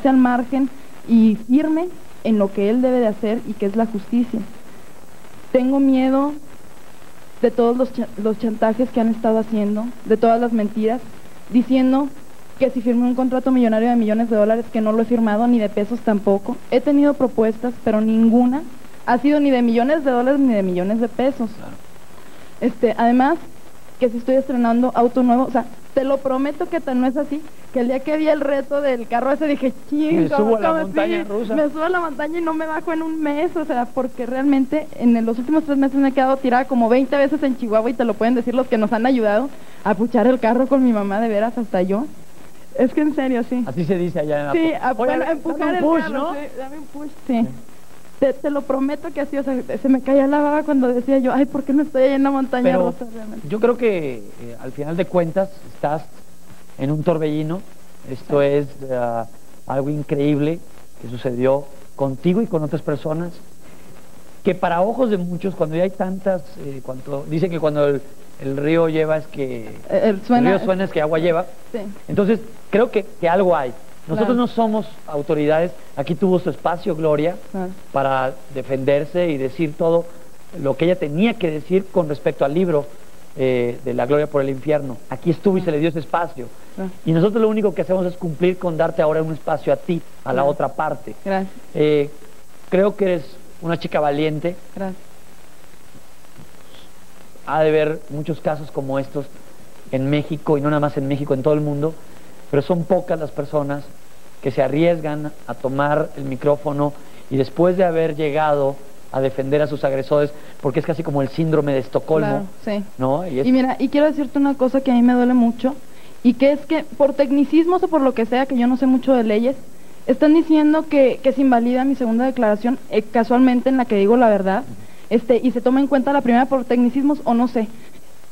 al margen y firme en lo que él debe de hacer y que es la justicia. Tengo miedo de todos los chantajes que han estado haciendo, de todas las mentiras, diciendo que si firmé un contrato millonario de millones de dólares, que no lo he firmado, ni de pesos tampoco. He tenido propuestas, pero ninguna ha sido ni de millones de dólares ni de millones de pesos. Claro. Además, que si estoy estrenando auto nuevo, o sea, te lo prometo que no es así, que el día que vi el reto del carro ese dije, me subo a la montaña rusa. Me subo a la montaña y no me bajo en un mes, o sea, porque realmente en los últimos 3 meses me he quedado tirada como 20 veces en Chihuahua, y te lo pueden decir los que nos han ayudado a puchar el carro con mi mamá, de veras, hasta yo. Es que en serio, sí. Así se dice allá en la... Sí, bueno, empujar el push, carro, ¿no? Sí, dame un push, sí. Te lo prometo que así, o sea, se me caía la baba cuando decía yo, ay, ¿por qué no estoy allá en la montaña rusa realmente? Yo creo que al final de cuentas estás en un torbellino. Esto es algo increíble que sucedió contigo y con otras personas, que para ojos de muchos, cuando ya hay tantas, dicen que cuando el río lleva es que... el río suena es que agua lleva. Sí. Entonces, creo que algo hay. Nosotros claro. No somos autoridades. Aquí tuvo su espacio Gloria claro. para defenderse y decir todo lo que ella tenía que decir con respecto al libro de La Gloria por el Infierno. Aquí estuvo y se le dio ese espacio. Y nosotros lo único que hacemos es cumplir con darte ahora un espacio a ti, a la otra parte. Gracias. Creo que eres una chica valiente. Gracias. Ha de haber muchos casos como estos en México, y no nada más en México, en todo el mundo, pero son pocas las personas que se arriesgan a tomar el micrófono y después de haber llegado a defender a sus agresores, porque es casi como el síndrome de Estocolmo, claro, sí. ¿no? Y mira, y quiero decirte una cosa que a mí me duele mucho, y que es que por tecnicismos o por lo que sea, que yo no sé mucho de leyes, están diciendo que se invalida mi segunda declaración, casualmente en la que digo la verdad, y se toma en cuenta la primera por tecnicismos o no sé.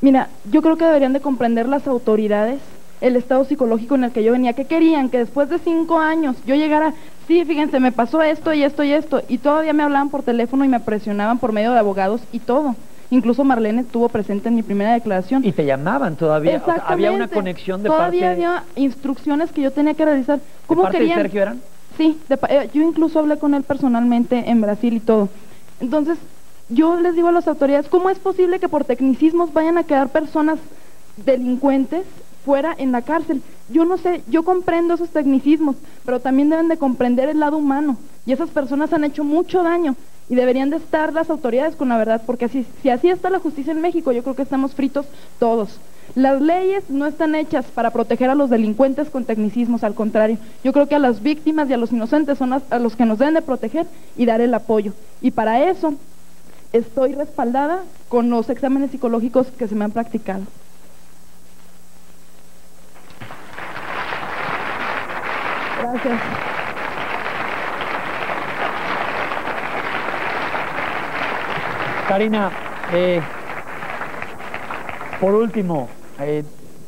Mira, yo creo que deberían de comprender las autoridades el estado psicológico en el que yo venía, que querían que después de 5 años yo llegara, sí, fíjense, me pasó esto y esto y esto, y todavía me hablaban por teléfono y me presionaban por medio de abogados y todo. Incluso Marlene estuvo presente en mi primera declaración. Y te llamaban todavía, o sea, había una conexión de todavía parte... había instrucciones que yo tenía que realizar. ¿Cómo ¿De parte querían? de Sergio eran? Sí, yo incluso hablé con él personalmente en Brasil y todo. Entonces, yo les digo a las autoridades, ¿cómo es posible que por tecnicismos vayan a quedar personas delincuentes fuera en la cárcel. Yo no sé, yo comprendo esos tecnicismos, pero también deben de comprender el lado humano, y esas personas han hecho mucho daño, y deberían de estar las autoridades con la verdad, porque si así está la justicia en México, yo creo que estamos fritos todos. Las leyes no están hechas para proteger a los delincuentes con tecnicismos, al contrario, yo creo que a las víctimas y a los inocentes son a los que nos deben de proteger y dar el apoyo, y para eso estoy respaldada con los exámenes psicológicos que se me han practicado. Gracias. Karina, por último,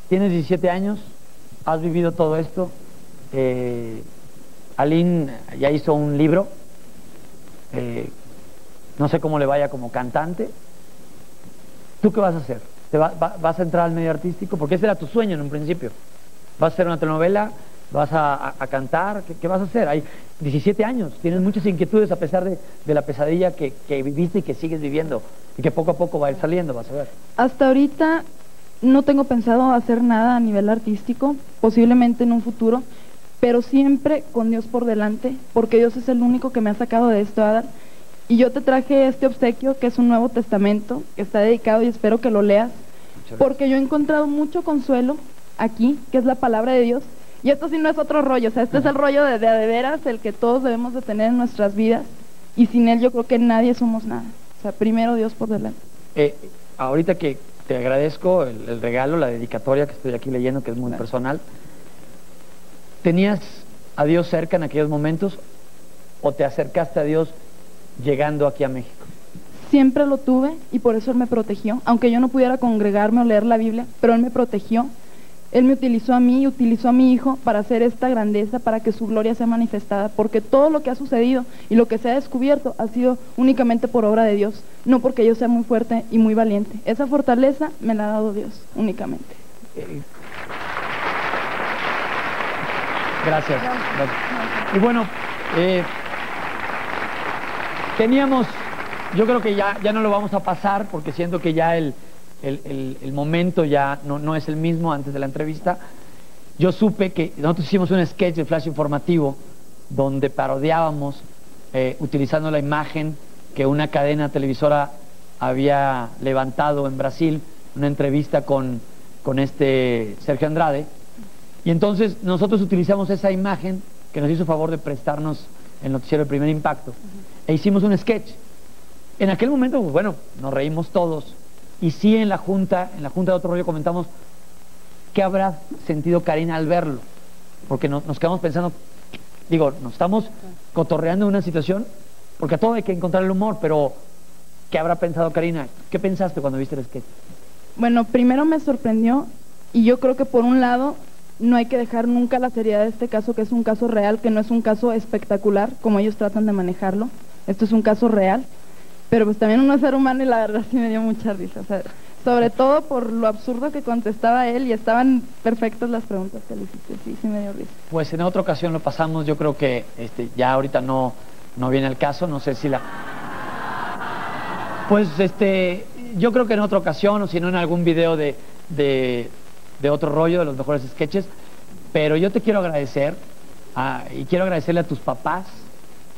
tienes 17 años, has vivido todo esto. Aline ya hizo un libro, no sé cómo le vaya como cantante. ¿Tú qué vas a hacer? ¿Vas a entrar al medio artístico? Porque ese era tu sueño en un principio. ¿Vas a hacer una telenovela? ¿Vas a cantar? ¿Qué vas a hacer? Hay 17 años, tienes muchas inquietudes a pesar de la pesadilla que viviste y que sigues viviendo y que poco a poco va a ir saliendo, vas a ver. Hasta ahorita no tengo pensado hacer nada a nivel artístico, posiblemente en un futuro, pero siempre con Dios por delante, porque Dios es el único que me ha sacado de esto, Adal. Y yo te traje este obsequio, que es un Nuevo Testamento, que está dedicado y espero que lo leas, porque yo he encontrado mucho consuelo aquí, que es la palabra de Dios. Y esto sí no es otro rollo, o sea, este es el rollo de veras, el que todos debemos de tener en nuestras vidas, y sin él yo creo que nadie somos nada. O sea, primero Dios por delante. Ahorita que te agradezco el regalo, la dedicatoria que estoy aquí leyendo, que es muy personal, ¿tenías a Dios cerca en aquellos momentos o te acercaste a Dios llegando aquí a México? Siempre lo tuve y por eso Él me protegió, aunque yo no pudiera congregarme o leer la Biblia, pero Él me protegió. Él me utilizó a mí y utilizó a mi hijo para hacer esta grandeza, para que su gloria sea manifestada, porque todo lo que ha sucedido y lo que se ha descubierto ha sido únicamente por obra de Dios, no porque yo sea muy fuerte y muy valiente. Esa fortaleza me la ha dado Dios, únicamente. Gracias. Y bueno, teníamos, yo creo que ya no lo vamos a pasar, porque siento que ya el momento ya no es el mismo antes de la entrevista. Yo supe que nosotros hicimos un sketch de Flash Informativo donde parodiábamos, utilizando la imagen que una cadena televisora había levantado en Brasil, una entrevista con Sergio Andrade, y entonces nosotros utilizamos esa imagen que nos hizo favor de prestarnos el noticiero de Primer Impacto, e hicimos un sketch. En aquel momento, pues bueno, nos reímos todos. Y sí, en la junta de Otro Rollo comentamos qué habrá sentido Karina al verlo, porque nos quedamos pensando, digo, nos estamos cotorreando una situación, porque a todo hay que encontrar el humor, pero ¿qué habrá pensado Karina? ¿Qué pensaste cuando viste el sketch? Bueno, primero me sorprendió, y yo creo que por un lado no hay que dejar nunca la seriedad de este caso, que es un caso real, que no es un caso espectacular, como ellos tratan de manejarlo. Esto es un caso real. Pero pues también uno es ser humano y la verdad sí me dio mucha risa, o sea, sobre todo por lo absurdo que contestaba él y estaban perfectas las preguntas que le hiciste, sí me dio risa. Pues en otra ocasión lo pasamos, yo creo que ya ahorita no viene el caso, no sé si Pues yo creo que en otra ocasión, o si no en algún video de Otro Rollo, de los mejores sketches, pero yo te quiero agradecer, y quiero agradecerle a tus papás,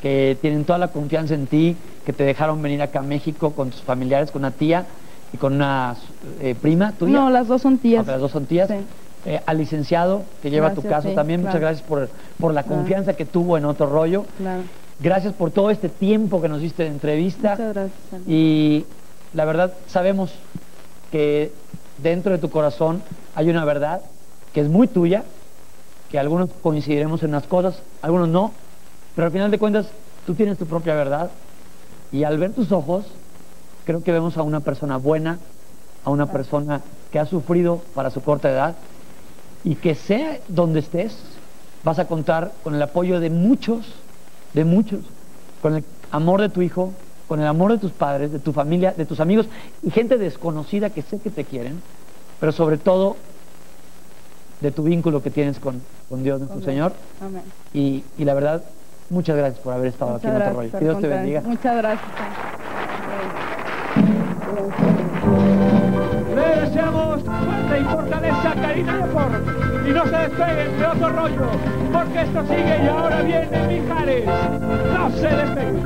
que tienen toda la confianza en ti, que te dejaron venir acá a México con tus familiares, con una tía y con una prima tuya. No, las dos son tías. Las dos son tías. Sí. Al licenciado que lleva tu caso también, claro. Muchas gracias por la confianza que tuvo en Otro Rollo. Claro. Gracias por todo este tiempo que nos diste de entrevista. Muchas gracias. Y la verdad, sabemos que dentro de tu corazón hay una verdad que es muy tuya, que algunos coincidiremos en unas cosas, algunos no, pero al final de cuentas tú tienes tu propia verdad, y al ver tus ojos creo que vemos a una persona buena, a una persona que ha sufrido para su corta edad, y que sea donde estés vas a contar con el apoyo de muchos, con el amor de tu hijo, con el amor de tus padres, de tu familia, de tus amigos y gente desconocida que sé que te quieren, pero sobre todo de tu vínculo que tienes con Dios nuestro Señor. Amén. Y la verdad, muchas gracias por haber estado aquí en Otro Rollo. Que Dios te bendiga. Muchas gracias. Le deseamos fuerza y fortaleza a Karina Yapor. No se despeguen de Otro Rollo, porque esto sigue y ahora viene Mijares. No se despeguen.